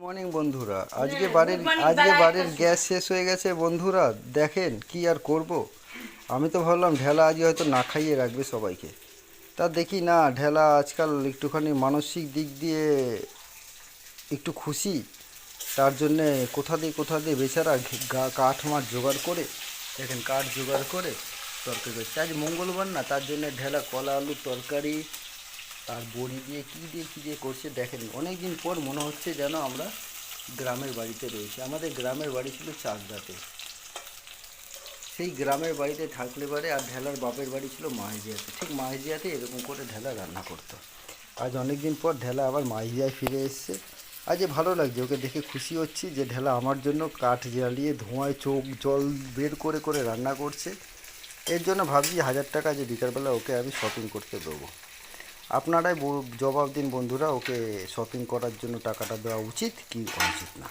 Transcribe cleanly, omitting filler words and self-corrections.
Morning বন্ধুরা, আজকে বাড়ির গ্যাস শেষ হয়ে গেছে বন্ধুরা। দেখেন কি আর করব। আমি তো ভাবলাম ঢেলা আজ হয়তো না খাইয়ে রাখবে সবাইকে। তা দেখি না, ঢেলা আজকাল একটুখানি মানসিক দিক দিয়ে একটু খুশি। তার জন্যে কোথা দিয়ে বেচারা কাঠ মাঠ জোগাড় করে, দেখেন কাঠ জোগাড় করে তরকারি করছে। আজ মঙ্গলবার না, তার জন্য ঢেলা কলা আলুর তরকারি আর বড়ি দিয়ে কী দিয়ে করছে দেখেন। অনেক দিন পর মনে হচ্ছে যেন আমরা গ্রামের বাড়িতে রয়েছি। আমাদের গ্রামের বাড়ি ছিল চাকদাতে। সেই গ্রামের বাড়িতে থাকলে পারে, আর ঢেলার বাপের বাড়ি ছিল মাঝদিয়াতে। ঠিক মাঝদিয়াতে এরকম করে ঢেলা রান্না করতো। আজ অনেক দিন পর ঢেলা আবার মাঝদিয়ায় ফিরে এসছে। আজ ভালো লাগছে, ওকে দেখে খুশি হচ্ছি যে ঢেলা আমার জন্য কাঠ জ্বালিয়ে ধোঁয়ায় চোখ জল বের করে করে রান্না করছে। এর জন্য ভাবছি 1000 টাকা যে বিকালবেলা ওকে আমি শপিং করতে দেবো। আপনারাই জবাব দিন বন্ধুরা, ওকে শপিং করার জন্য টাকাটা দেওয়া উচিত কি অনুচিত না।